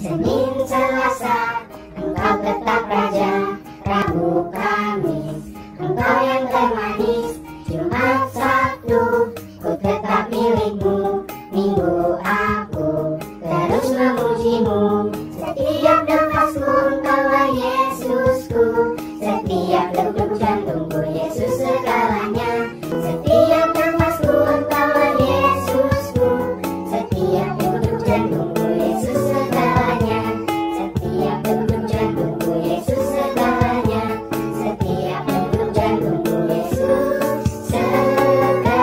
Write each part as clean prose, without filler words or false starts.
Senin, Selasa, Engkau tetap Raja. Rabu, Kamis, Engkau yang termanis. Jumat, Sabtu, ku tetap milikmu. Minggu aku terus memujimu. Setiap nafasku Engkaulah Yesusku. Setiap degup jantungku Yesus segalanya. Setiap nafasku Engkaulah Yesusku. Setiap degup jantungku Yesus segalanya. Setiap degup jantungku Yesus segalanya. Setiap degup jantungku Yesus segalanya.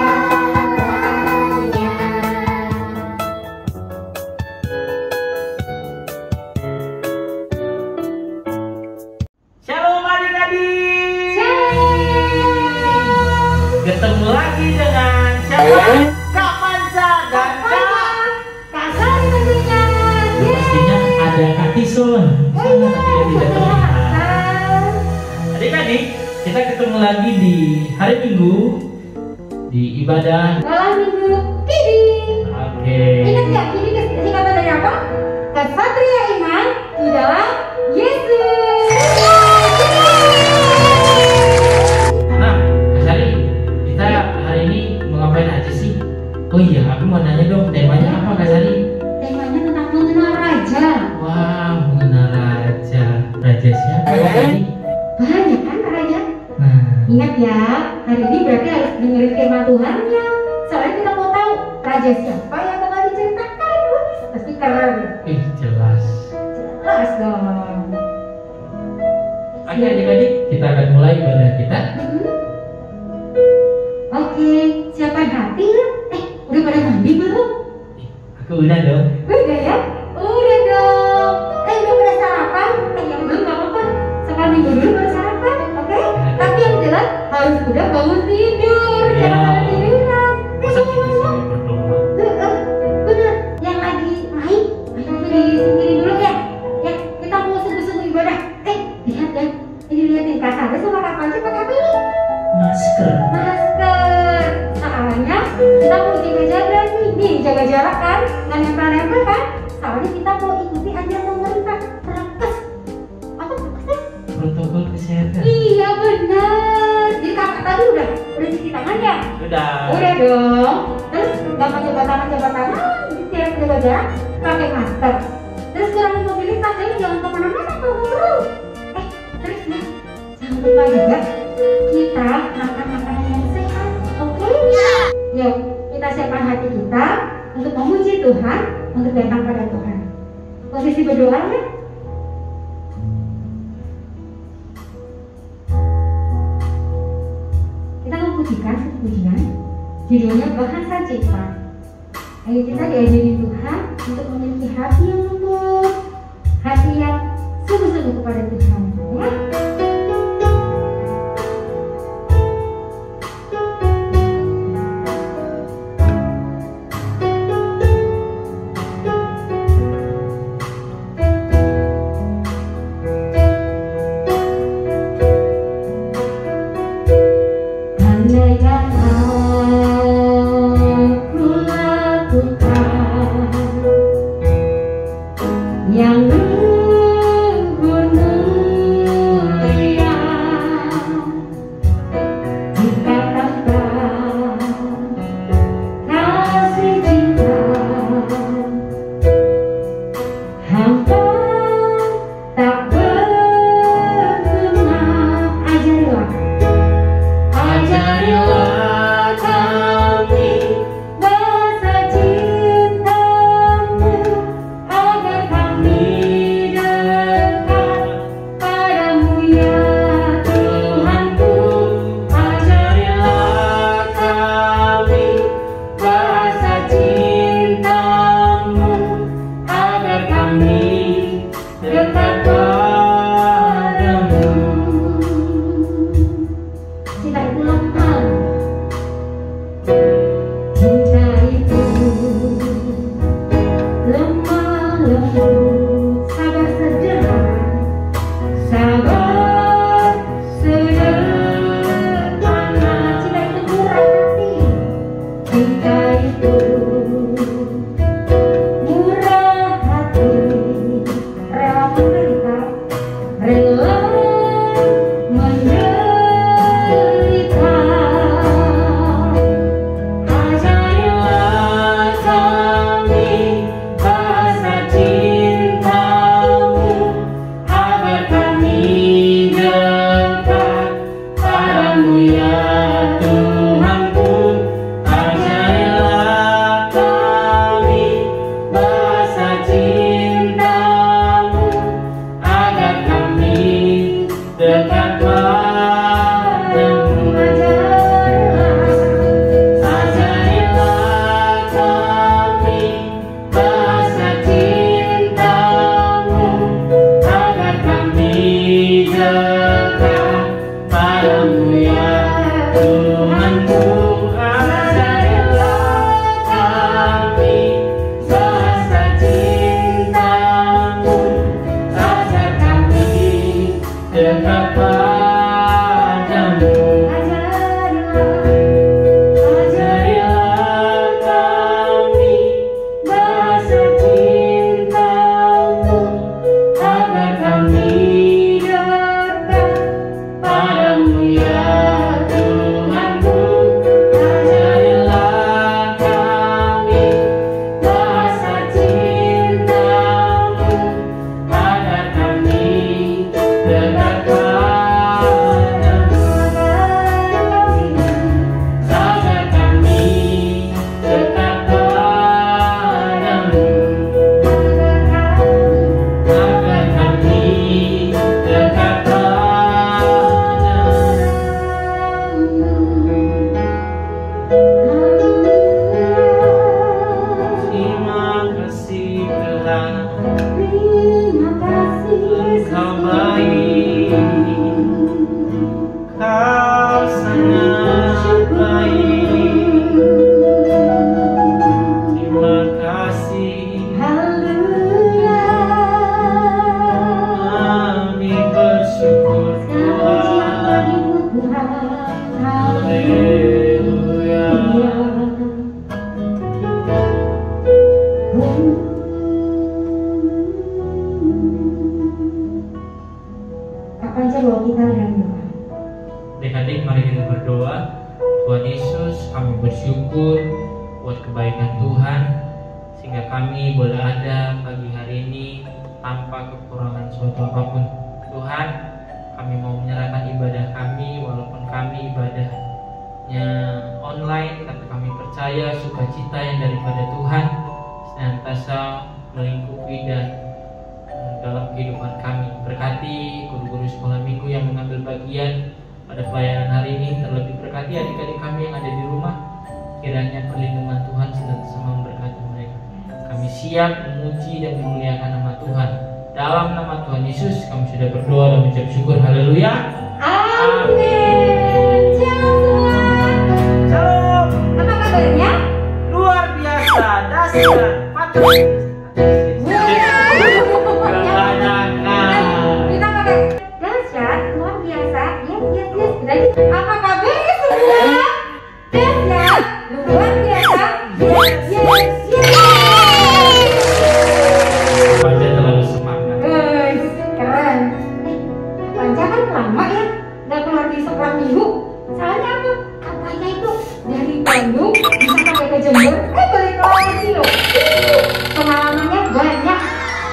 Shalom adik-adik. Ketemu lagi dengan siapa? Kak Manca dan Kak Sari tentunya. pastinya ada Kak Tison. Sana tapi dia tidak terlihat. Adik-adik, kita ketemu lagi di hari Minggu di ibadah. Malam minggu Kidi. Oke. Ingat nggak Kidi singkatan dari apa? Kesatria iman di dalam Yesus. Nah, Kak Sari, kita hari ini mau ngapain aja sih? Oh iya, aku mau nanya dong, temanya apa Kak Sari? Temanya tentang mengenal Raja. Wah, mengenal raja. Raja siapa tadi? Banyak kan Raja? Nah, Ingat ya, hari ini berarti harus dengerin firman Tuhannya. Soalnya kita mau tahu Raja siapa yang bakal diceritakan. Pasti keren. jelas. Jelas dong. Oke adik-adik, kita akan mulai ibadah kita. Oke, siapkan hati ya? Udah pada mandi belum? Aku udah dong. Udah ya? Udah dong. Udah pada sarapan? Yang belum gak apa-apa. Sekarang minggu dulu baru sarapan, oke? Tapi yang jelas harus udah bangun tidur. Iya. Jangan pada tiduran. Masa kita sini berdoa? Bener, yang lagi main, ayo disingkirin dulu ya. Ya, kita mau sungguh-sungguh ibadah. Lihat ya, ini liatin Kak Sari sama Kak Panci pakai apa ini? Masker. Masker. Soalnya kita mau jaga-jaga nih, jaga jarak kan, nggak nempel-nempel kan? Soalnya kita mau ikuti anjuran pemerintah prokes. Apa prokesnya? Protokol kesehatan. Iya benar. Jadi kakak tadi udah cuci tangan ya? Udah. Udah dong. Terus jangan jaga tangan, setiap jaga jarak pakai masker. Terus kurangi mobilitas, jadi jangan kemana-mana kalau terus ya, jangan lupa juga kita makan makanan yang sehat, oke? Yuk, kita siapkan hati kita untuk memuji Tuhan, untuk datang pada Tuhan. Posisi berdoa ya. Kita memujikan satu pujian, judulnya Bahasa Cipta. Ayo kita diajari Tuhan untuk memiliki hati yang lembut, hati yang sungguh-sungguh kepada Tuhan, ya. Andaikan aku lakukan yang berguna Kapan coba kita dalam doa? Adik-adik, mari kita berdoa. Tuhan Yesus, kami bersyukur buat kebaikan Tuhan sehingga kami boleh ada pagi hari ini tanpa kekurangan suatu apapun. Tuhan, kami mau menyerahkan ibadah kami walaupun kami ibadahnya online, tapi kami percaya sukacita yang daripada Tuhan senantiasa melingkupi dan dalam kehidupan kami. Berkati guru-guru sekolah minggu yang mengambil bagian pada pelayanan hari ini, terlebih berkati adik-adik kami yang ada di rumah. Kiranya perlindungan Tuhan senantiasa memberkati mereka. Kami siap memuji dan memuliakan nama Tuhan. Dalam nama Tuhan Yesus kami sudah berdoa dan mengucap syukur. Haleluya. Amin. Shalom. Apa kabarnya? Luar biasa, dahsyat, patut. Kita pakai dahsyat, luar biasa, yes. Jadi apa kabarnya semua? Dahsyat, luar biasa, yes. Baca terlalu semangat. Guys, keren. Panca kan lama ya, nggak keluar di sekolah minggu. Soalnya apa? Katanya itu dari Bandung bisa sampai ke Jember, balik lagi loh. Pengalamannya banyak.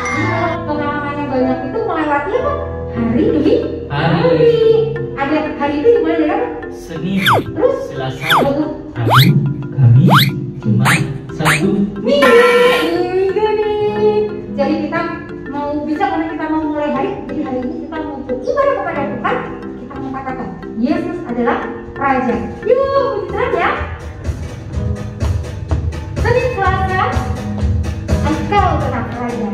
Jadi kalau pengalamannya banyak itu melewati apa? Hari demi hari. Ada hari itu dimulai dari apa? Senin, Terus? Selasa, Rabu, Rabu, Kamis, Jumat, Sabtu, Minggu nih. Jadi kita mau bisa karena kita mau mulai hari. Jadi hari ini kita mau beribadah kepada Tuhan. Kita mau katakan Yesus adalah Raja. Yuk, begitu ya. Senin, Selasa, Engkau tetap Raja.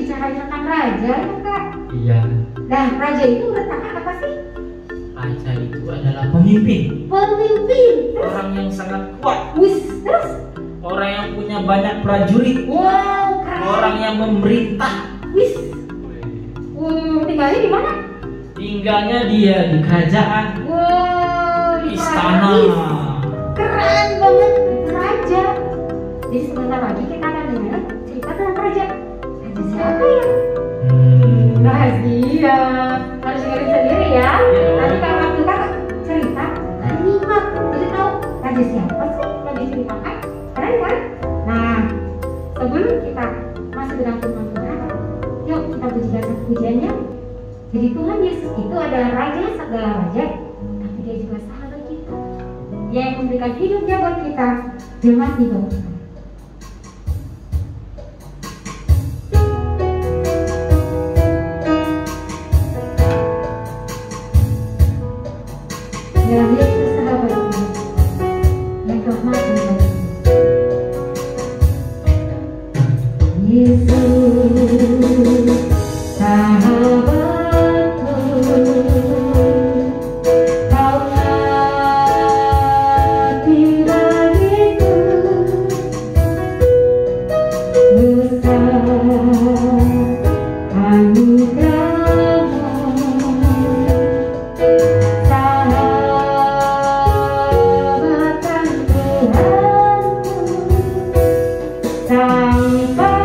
bicarain tentang raja ya Kak. Iya. Nah, raja itu menurut Kakak apa sih? Raja itu adalah pemimpin. Pemimpin. Orang yang sangat kuat. Wis, terus? Orang yang punya banyak prajurit. Wow, keren. Orang yang memerintah. Wis. Tinggalnya di mana? Tinggalnya dia di kerajaan. Wow, di Istana. paradis. Keren banget, raja. Jadi sebentar lagi kita akan dengar cerita tentang raja. Raja siapa ya? Rahasia. Harus dengerin sendiri ya. Nanti kalau waktu Kakak cerita, nanti nyimak. Jadi tahu raja siapa sih yang diceritakan. Keren kan? Nah, sebelum kita masuk ke dalam firman Tuhan, yuk kita pujikan satu pujiannya. Jadi Tuhan Yesus itu adalah raja segala raja, tapi dia juga sahabat kita. Dia yang memberikan hidupnya buat kita dan mati buat kita. Dan Yesus sahabat kita yang telah mati buat kita. Yesus sahabatku, kau mati bagiku, besar anugerahmu, sahabatan Tuhanku, sampai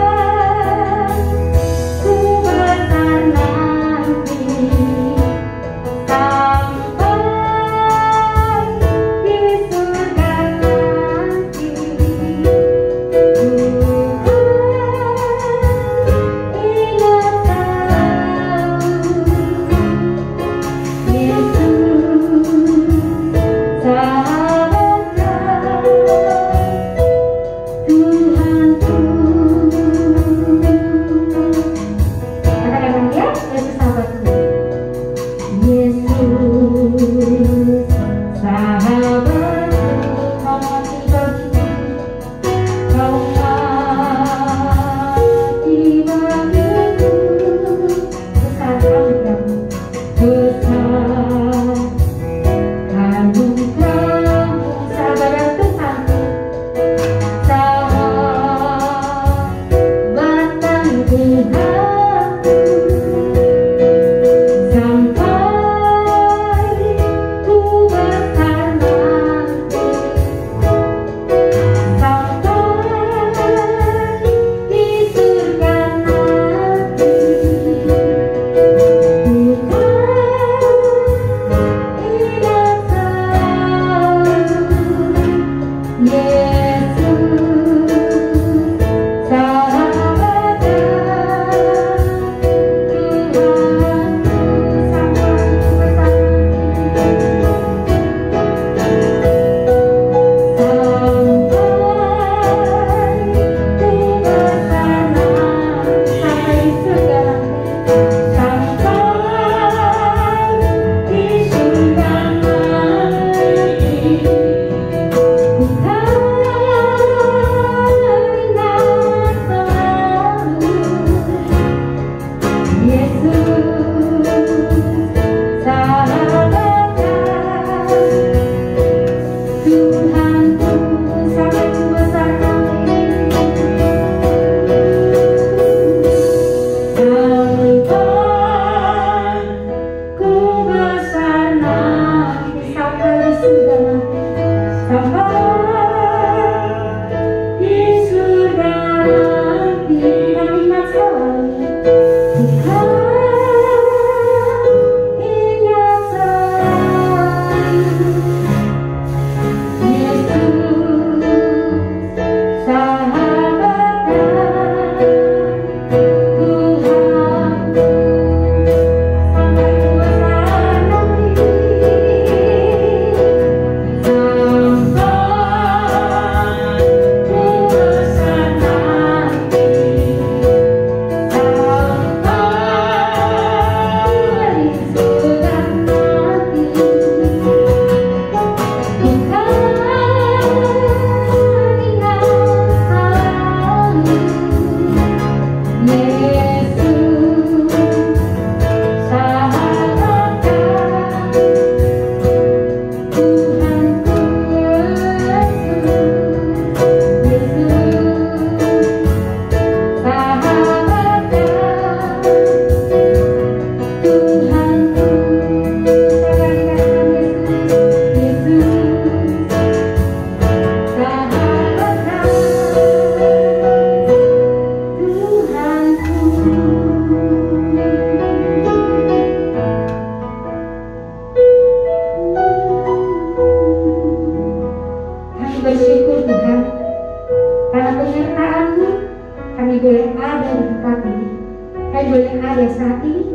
sampai saat ini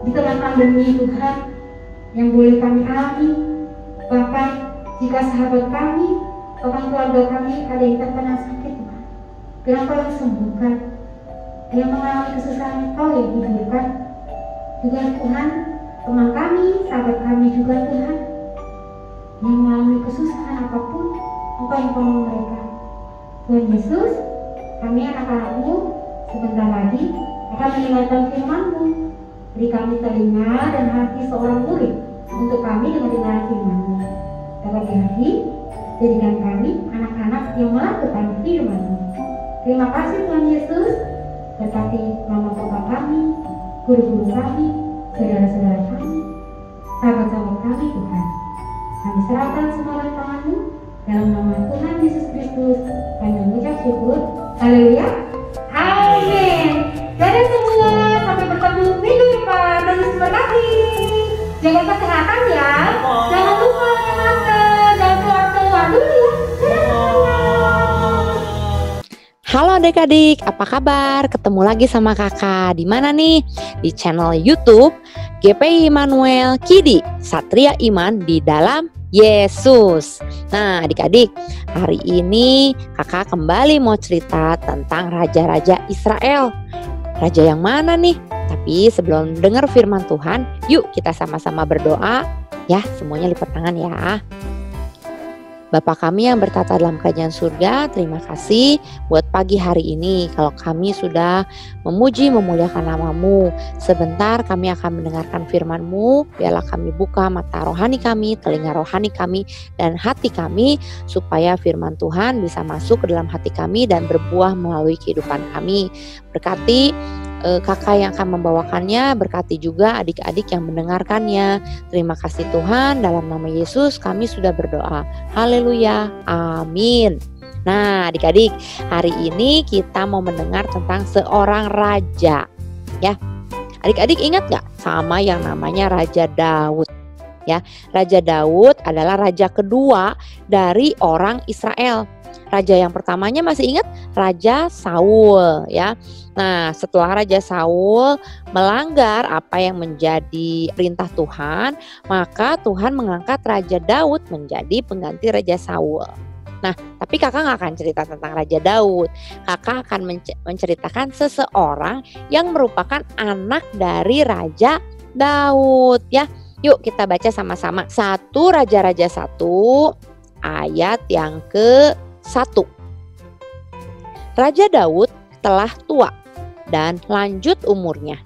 di tengah pandemi Tuhan yang boleh kami alami, bahkan jika sahabat kami, bahkan keluarga kami ada yang terkena sakit Tuhan, biar Engkau yang sembuhkan, yang mengalami kesusahan Engkau yang hiburkan. Juga Tuhan, teman kami, sahabat kami juga Tuhan, yang mengalami kesusahan apapun, Engkau yang tolong mereka. Tuhan Yesus, kami anak-anak-Mu sebentar lagi akan mendengarkan firman-Mu. Beri kami telinga dan hati seorang murid untuk kami mendengar firman-Mu. Dapat di jadikan kami anak-anak yang melakukan firman-Mu. Terima kasih Tuhan Yesus. Berkati mama papa kami, guru-guru kami, saudara-saudara kami, sahabat-sahabat kami Tuhan. Kami serahkan semua dalam tangan-Mu. Dalam nama Tuhan Yesus Kristus kami mengucap syukur. Haleluya. Amin. Dadah semua, sampai bertemu minggu depan. Dan Yesus berkati. Jaga kesehatan ya. Jangan lupa pakai masker, jangan keluar dulu ya. Halo adik-adik, apa kabar? Ketemu lagi sama kakak. Di mana nih? Di channel YouTube GPI Immanuel Kidi, Satria Iman di dalam Yesus. Nah adik-adik, hari ini kakak kembali mau cerita tentang raja-raja Israel. Raja yang mana nih? Tapi sebelum dengar firman Tuhan, yuk kita sama-sama berdoa. Ya, semuanya lipat tangan ya. Bapa kami yang bertata dalam kerajaan surga, terima kasih buat pagi hari ini. Kalau kami sudah memuji, memuliakan nama-Mu, sebentar kami akan mendengarkan firman-Mu. Biarlah kami buka mata rohani kami, telinga rohani kami, dan hati kami, supaya firman Tuhan bisa masuk ke dalam hati kami dan berbuah melalui kehidupan kami. Berkati kakak yang akan membawakannya, berkati juga adik-adik yang mendengarkannya. Terima kasih Tuhan, dalam nama Yesus kami sudah berdoa. Haleluya, amin. Nah adik-adik, hari ini kita mau mendengar tentang seorang raja. Ya, adik-adik ingat gak sama yang namanya Raja Daud? Ya, Raja Daud adalah raja kedua dari orang Israel. Raja yang pertamanya masih ingat? Raja Saul ya. Nah setelah Raja Saul melanggar apa yang menjadi perintah Tuhan, maka Tuhan mengangkat Raja Daud menjadi pengganti Raja Saul. Nah tapi kakak gak akan cerita tentang Raja Daud. Kakak akan menceritakan seseorang yang merupakan anak dari Raja Daud ya. Yuk kita baca sama-sama 1 Raja-Raja 1 ayat yang ke-1. Raja Daud telah tua dan lanjut umurnya,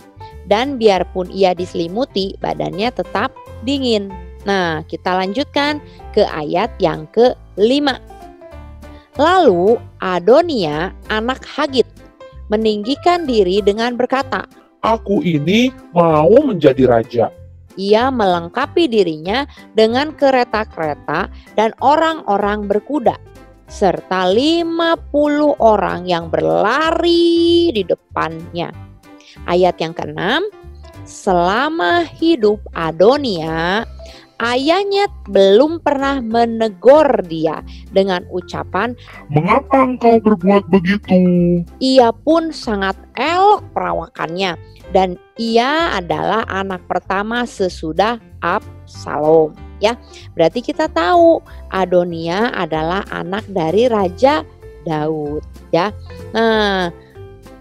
dan biarpun ia diselimuti, badannya tetap dingin. Nah, kita lanjutkan ke ayat yang ke-5. Lalu Adonia, anak Hagit, meninggikan diri dengan berkata, Aku ini mau menjadi raja. Ia melengkapi dirinya dengan kereta-kereta dan orang-orang berkuda, serta 50 orang yang berlari di depannya. Ayat yang ke-6, selama hidup Adonia, ayahnya belum pernah menegur dia dengan ucapan, Mengapa engkau berbuat begitu? Ia pun sangat elok perawakannya, dan ia adalah anak pertama sesudah Absalom. Ya, berarti kita tahu Adonia adalah anak dari Raja Daud. Ya, nah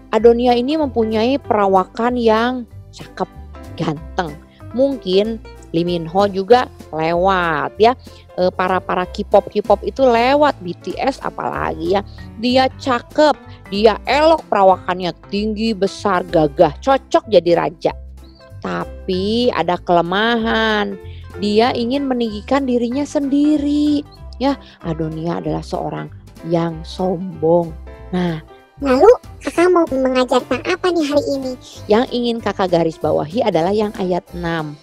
Adonia ini mempunyai perawakan yang cakep, ganteng. Mungkin Lee Min Ho juga lewat ya. Para K-pop itu lewat, BTS apalagi ya. Dia cakep, dia elok perawakannya, tinggi, besar, gagah, cocok jadi raja. Tapi ada kelemahan. Dia ingin meninggikan dirinya sendiri. Ya, Adonia adalah seorang yang sombong. Nah, Lalu kakak mau mengajarkan apa nih hari ini? yang ingin kakak garis bawahi adalah yang ayat 6.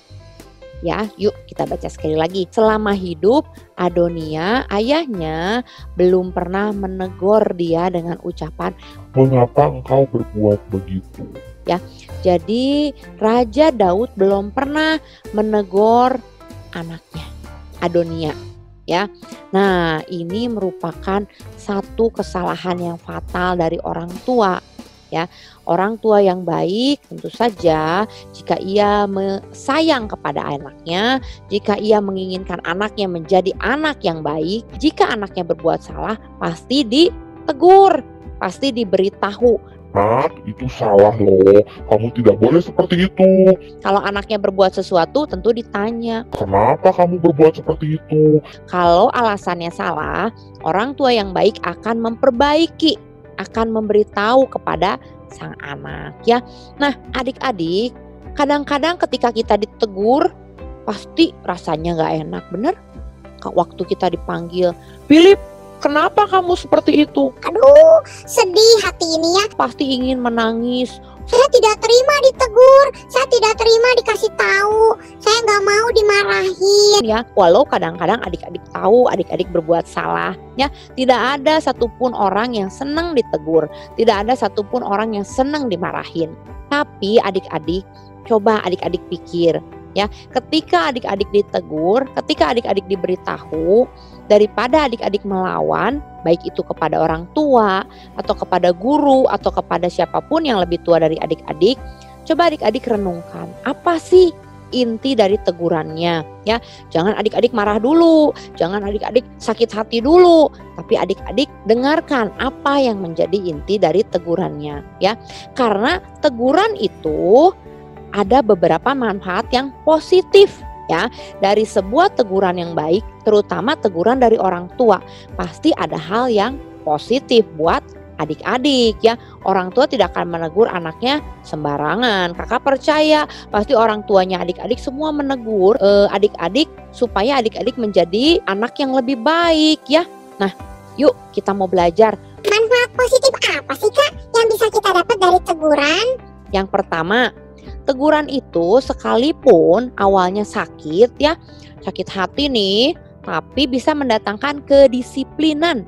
Ya, yuk kita baca sekali lagi. Selama hidup Adonia, ayahnya belum pernah menegur dia dengan ucapan, Mengapa engkau berbuat begitu? jadi Raja Daud belum pernah menegur anaknya, Adonia. Ya, nah ini merupakan satu kesalahan yang fatal dari orang tua. ya. Orang tua yang baik tentu saja jika ia sayang kepada anaknya, jika ia menginginkan anaknya menjadi anak yang baik, jika anaknya berbuat salah pasti ditegur, pasti diberitahu. Nak, itu salah loh. Kamu tidak boleh seperti itu. Kalau anaknya berbuat sesuatu tentu ditanya. Kenapa kamu berbuat seperti itu? Kalau alasannya salah, orang tua yang baik akan memperbaiki, akan memberitahu kepada sang anak ya. Nah, adik-adik, kadang-kadang ketika kita ditegur pasti rasanya gak enak, bener? Waktu kita dipanggil, Philip, kenapa kamu seperti itu? Aduh, sedih hati ini ya. Pasti ingin menangis. Saya tidak terima ditegur, saya tidak terima dikasih tahu, saya nggak mau dimarahin. Ya, walau kadang-kadang adik-adik tahu adik-adik berbuat salah, ya, tidak ada satupun orang yang senang ditegur, tidak ada satupun orang yang senang dimarahin. Tapi adik-adik, coba adik-adik pikir, ya, ketika adik-adik ditegur, ketika adik-adik diberitahu, daripada adik-adik melawan, baik itu kepada orang tua atau kepada guru atau kepada siapapun yang lebih tua dari adik-adik, coba adik-adik renungkan, apa sih inti dari tegurannya, ya. Jangan adik-adik marah dulu, jangan adik-adik sakit hati dulu, tapi adik-adik dengarkan apa yang menjadi inti dari tegurannya, ya. Karena teguran itu ada beberapa manfaat yang positif, ya. Dari sebuah teguran yang baik, terutama teguran dari orang tua, pasti ada hal yang positif buat adik-adik, ya. Orang tua tidak akan menegur anaknya sembarangan. Kakak percaya pasti orang tuanya adik-adik semua menegur adik-adik supaya adik-adik menjadi anak yang lebih baik, ya. Nah, yuk kita mau belajar. Manfaat positif apa sih Kak yang bisa kita dapat dari teguran? Yang pertama, teguran itu sekalipun awalnya sakit, ya, sakit hati nih, tapi bisa mendatangkan kedisiplinan.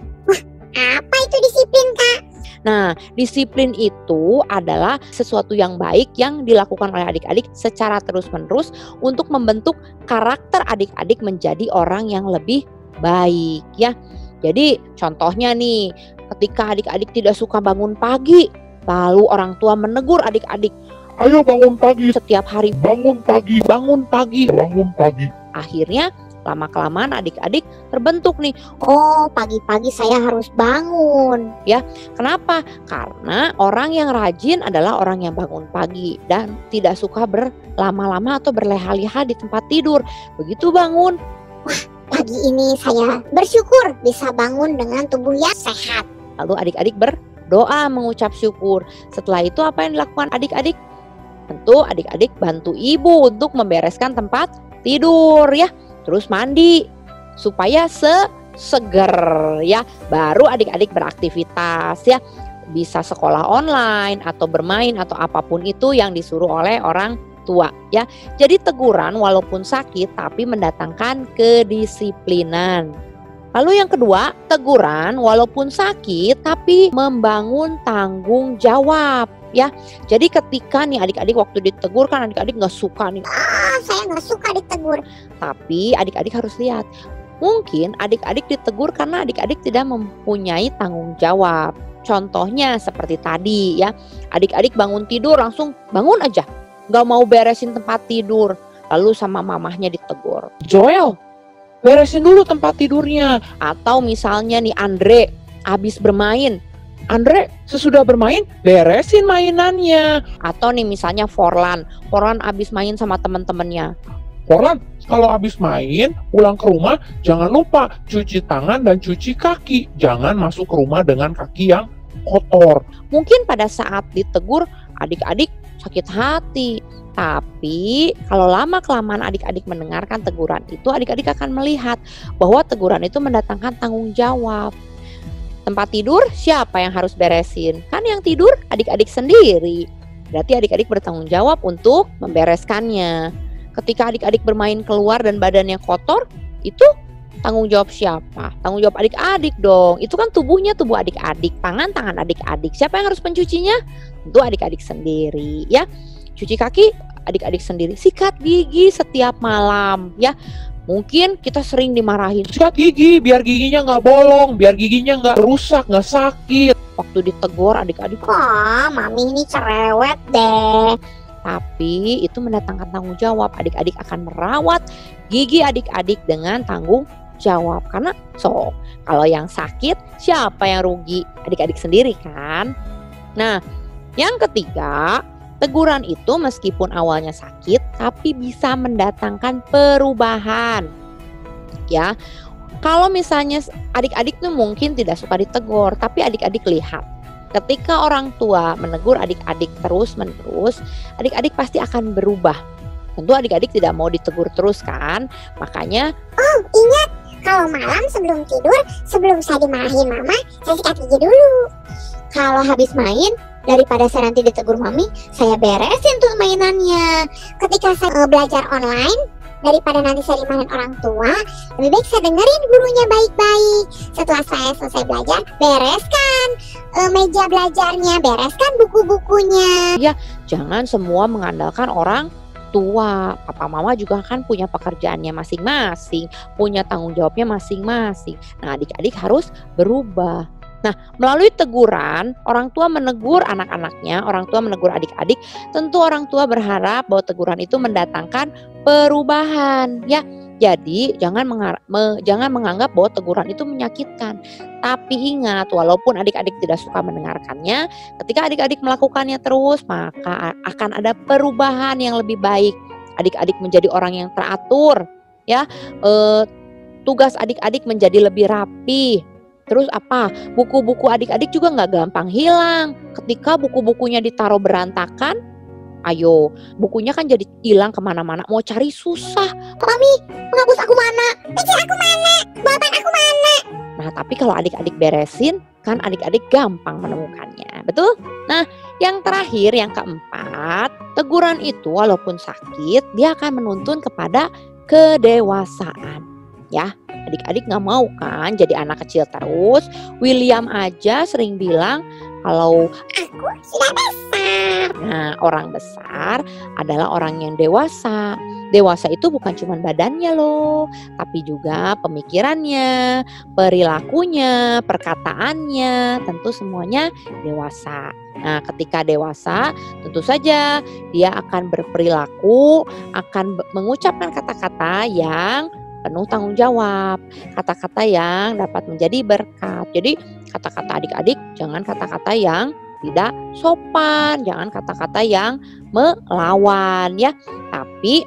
Apa itu disiplin Kak? Nah, disiplin itu adalah sesuatu yang baik yang dilakukan oleh adik-adik secara terus-menerus untuk membentuk karakter adik-adik menjadi orang yang lebih baik, ya. Jadi contohnya nih, ketika adik-adik tidak suka bangun pagi, lalu orang tua menegur adik-adik, Ayo bangun pagi, setiap hari bangun pagi, bangun pagi. bangun pagi. Akhirnya lama-kelamaan adik-adik terbentuk nih. Oh, pagi-pagi saya harus bangun. Kenapa? Karena orang yang rajin adalah orang yang bangun pagi dan tidak suka berlama-lama atau berleha-leha di tempat tidur. Begitu bangun, Pagi ini saya bersyukur bisa bangun dengan tubuh yang sehat. lalu adik-adik berdoa mengucap syukur. Setelah itu apa yang dilakukan adik-adik? Tentu adik-adik bantu ibu untuk membereskan tempat tidur, ya. Terus mandi supaya seger, ya. Baru adik-adik beraktivitas, ya. Bisa sekolah online atau bermain atau apapun itu yang disuruh oleh orang tua, ya. Jadi teguran walaupun sakit tapi mendatangkan kedisiplinan. Lalu yang kedua, teguran walaupun sakit tapi membangun tanggung jawab, ya. Jadi ketika nih adik-adik waktu ditegur kan adik-adik nggak suka nih, Saya nggak suka ditegur. tapi adik-adik harus lihat, mungkin adik-adik ditegur karena adik-adik tidak mempunyai tanggung jawab. Contohnya seperti tadi, ya, adik-adik bangun tidur langsung bangun aja, nggak mau beresin tempat tidur, lalu sama mamahnya ditegur, Joel, beresin dulu tempat tidurnya. Atau misalnya nih Andre habis bermain, Andre sesudah bermain beresin mainannya. Atau nih misalnya Forlan habis main sama teman-temannya, Forlan, kalau habis main, pulang ke rumah, jangan lupa cuci tangan dan cuci kaki. Jangan masuk ke rumah dengan kaki yang kotor. Mungkin pada saat ditegur adik-adik sakit hati, tapi kalau lama-kelamaan adik-adik mendengarkan teguran itu, adik-adik akan melihat bahwa teguran itu mendatangkan tanggung jawab. Tempat tidur siapa yang harus beresin? Kan yang tidur adik-adik sendiri. Berarti adik-adik bertanggung jawab untuk membereskannya. Ketika adik-adik bermain keluar dan badannya kotor, itu tanggung jawab siapa? Tanggung jawab adik-adik dong. Itu kan tubuhnya tubuh adik-adik, tangan adik-adik. Siapa yang harus mencucinya? Tentu adik-adik sendiri, ya. Cuci kaki adik-adik sendiri. Sikat gigi setiap malam, ya. Mungkin kita sering dimarahin, Sikat gigi, biar giginya nggak bolong, biar giginya nggak rusak, nggak sakit. waktu ditegur adik-adik, Wah, mami ini cerewet deh. tapi itu mendatangkan tanggung jawab. Adik-adik akan merawat gigi adik-adik dengan tanggung jawab. Karena kalau yang sakit siapa yang rugi? Adik-adik sendiri kan. Nah, yang ketiga, teguran itu meskipun awalnya sakit tapi bisa mendatangkan perubahan. Ya, kalau misalnya adik-adik tuh mungkin tidak suka ditegur, tapi adik-adik lihat ketika orang tua menegur adik-adik terus-menerus, adik-adik pasti akan berubah. Tentu adik-adik tidak mau ditegur terus kan. Makanya Ingat, kalau malam sebelum tidur, sebelum saya dimarahin mama, saya sikat gigi dulu. Kalau habis main, daripada saya nanti ditegur mami, saya beresin tuh mainannya. Ketika saya belajar online, daripada nanti saya dimarahin orang tua, lebih baik saya dengerin gurunya baik-baik. Setelah saya selesai belajar, bereskan meja belajarnya, bereskan buku-bukunya. jangan semua mengandalkan orang tua. Papa mama juga kan punya pekerjaannya masing-masing, punya tanggung jawabnya masing-masing. Nah, adik-adik harus berubah. Nah, melalui teguran, orang tua menegur anak-anaknya, orang tua menegur adik-adik, tentu orang tua berharap bahwa teguran itu mendatangkan perubahan, ya. Jadi jangan menganggap bahwa teguran itu menyakitkan. Tapi ingat, walaupun adik-adik tidak suka mendengarkannya, ketika adik-adik melakukannya terus, maka akan ada perubahan yang lebih baik. Adik-adik menjadi orang yang teratur, ya. Tugas adik-adik menjadi lebih rapi. Terus buku-buku adik-adik juga nggak gampang hilang. Ketika buku-bukunya ditaruh berantakan, ayo, bukunya kan jadi hilang kemana-mana. Mau cari susah. Mami, penghapus aku mana? Peci aku mana? Bapak aku mana? Nah, tapi kalau adik-adik beresin, kan adik-adik gampang menemukannya. Betul? Nah, yang terakhir, yang keempat, teguran itu walaupun sakit, dia akan menuntun kepada kedewasaan. Ya, adik-adik nggak mau kan jadi anak kecil terus. William aja sering bilang kalau Aku sudah besar. nah, orang besar adalah orang yang dewasa. Dewasa itu bukan cuma badannya loh, tapi juga pemikirannya, perilakunya, perkataannya, tentu semuanya dewasa. Nah, ketika dewasa, tentu saja dia akan berperilaku, akan mengucapkan kata-kata yang penuh tanggung jawab, kata-kata yang dapat menjadi berkat. Jadi kata-kata adik-adik jangan kata-kata yang tidak sopan, jangan kata-kata yang melawan ya. Tapi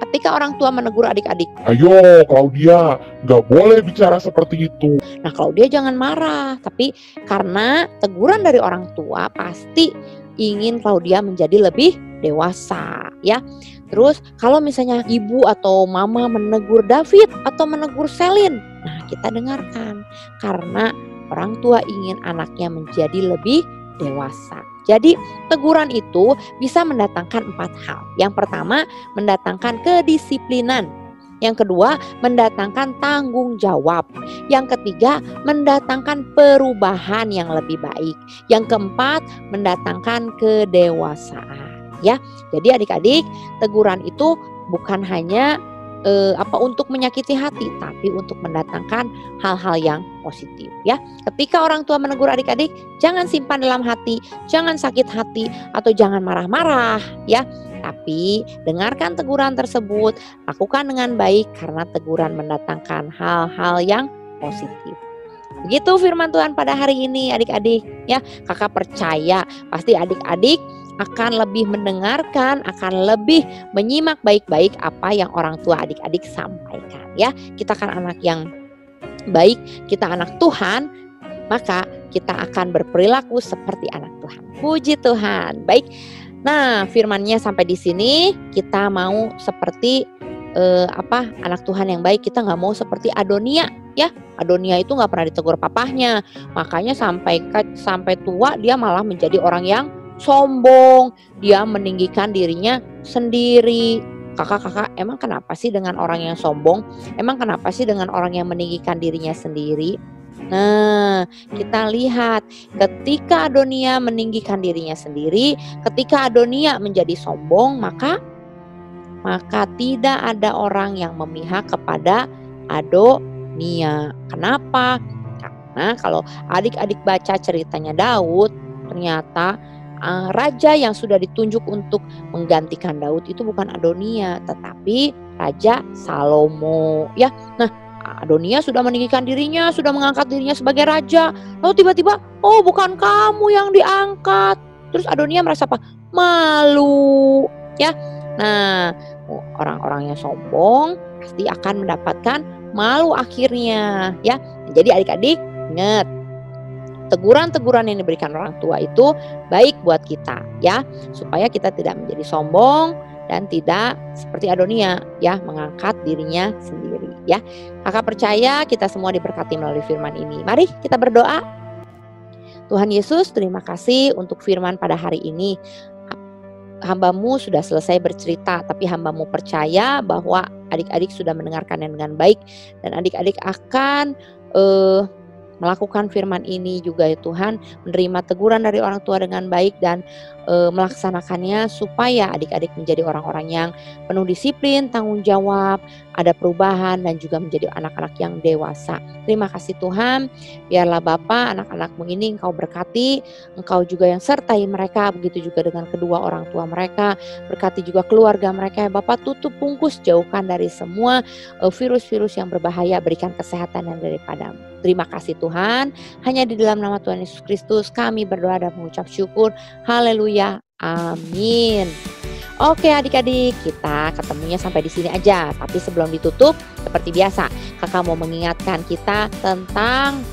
ketika orang tua menegur adik-adik, Ayo Claudia, nggak boleh bicara seperti itu. nah Claudia jangan marah. Tapi karena teguran dari orang tua pasti ingin Claudia menjadi lebih dewasa ya. Terus kalau misalnya ibu atau mama menegur David atau menegur Selin, nah kita dengarkan. Karena orang tua ingin anaknya menjadi lebih dewasa. Jadi teguran itu bisa mendatangkan 4 hal. Yang pertama, mendatangkan kedisiplinan. Yang kedua, mendatangkan tanggung jawab. Yang ketiga, mendatangkan perubahan yang lebih baik. Yang keempat, mendatangkan kedewasaan. Ya, jadi adik-adik, teguran itu bukan hanya untuk menyakiti hati, tapi untuk mendatangkan hal-hal yang positif. Ya, ketika orang tua menegur adik-adik, jangan simpan dalam hati, jangan sakit hati, atau jangan marah-marah. Ya, tapi dengarkan teguran tersebut, lakukan dengan baik karena teguran mendatangkan hal-hal yang positif. Begitu firman Tuhan pada hari ini adik-adik ya. Kakak percaya pasti adik-adik akan lebih mendengarkan, akan lebih menyimak baik-baik apa yang orang tua adik-adik sampaikan ya. Kita kan anak yang baik, kita anak Tuhan, maka kita akan berperilaku seperti anak Tuhan. Puji Tuhan. Baik. Nah, firman-Nya sampai di sini, kita mau seperti anak Tuhan yang baik. Kita nggak mau seperti Adonia ya. Adonia itu nggak pernah ditegur papahnya, makanya sampai tua dia malah menjadi orang yang sombong, dia meninggikan dirinya sendiri. Kakak-kakak, emang kenapa sih dengan orang yang sombong? Emang kenapa sih dengan orang yang meninggikan dirinya sendiri? Nah, kita lihat ketika Adonia meninggikan dirinya sendiri, ketika Adonia menjadi sombong, maka tidak ada orang yang memihak kepada Adonia. Kenapa? Nah, kalau adik-adik baca ceritanya Daud, ternyata raja yang sudah ditunjuk untuk menggantikan Daud itu bukan Adonia, tetapi Raja Salomo, ya. Nah, Adonia sudah meninggikan dirinya, sudah mengangkat dirinya sebagai raja. Lalu tiba-tiba, oh bukan kamu yang diangkat. Terus Adonia merasa apa? Malu, ya. Nah, orang-orang yang sombong pasti akan mendapatkan malu akhirnya, ya. Jadi adik-adik ingat, teguran-teguran yang diberikan orang tua itu baik buat kita, ya, supaya kita tidak menjadi sombong dan tidak seperti Adonia, ya, mengangkat dirinya sendiri, ya. Kakak percaya kita semua diberkati melalui firman ini. Mari kita berdoa. Tuhan Yesus, terima kasih untuk firman pada hari ini. Hamba-Mu sudah selesai bercerita, tapi hamba-Mu percaya bahwa adik-adik sudah mendengarkannya dengan baik, dan adik-adik akan melakukan firman ini juga ya Tuhan, menerima teguran dari orang tua dengan baik dan melaksanakannya supaya adik-adik menjadi orang-orang yang penuh disiplin, tanggung jawab, ada perubahan dan juga menjadi anak-anak yang dewasa. Terima kasih Tuhan, biarlah Bapa anak-anak-Mu ini Engkau berkati, Engkau juga yang sertai mereka, begitu juga dengan kedua orang tua mereka, berkati juga keluarga mereka ya Bapa, tutup bungkus, jauhkan dari semua virus-virus yang berbahaya, berikan kesehatan yang daripada-Mu. Terima kasih Tuhan, hanya di dalam nama Tuhan Yesus Kristus kami berdoa dan mengucap syukur. Haleluya, amin. Oke adik-adik, kita ketemunya sampai di sini aja. Tapi sebelum ditutup, seperti biasa, kakak mau mengingatkan kita tentang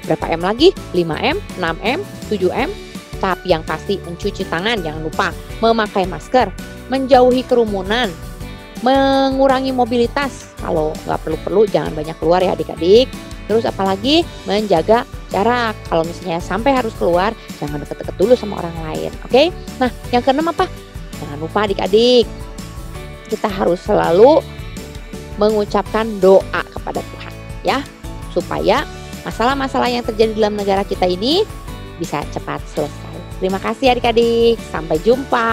berapa M lagi? 5M, 6M, 7M. Tapi yang pasti mencuci tangan, jangan lupa memakai masker, menjauhi kerumunan, mengurangi mobilitas. Kalau nggak perlu-perlu jangan banyak keluar ya adik-adik. Terus apalagi menjaga jarak. Kalau misalnya sampai harus keluar, jangan deket-deket dulu sama orang lain. Oke? Nah, yang keenam apa? Jangan lupa adik-adik, kita harus selalu mengucapkan doa kepada Tuhan, ya, supaya masalah-masalah yang terjadi dalam negara kita ini bisa cepat selesai. Terima kasih adik-adik, sampai jumpa.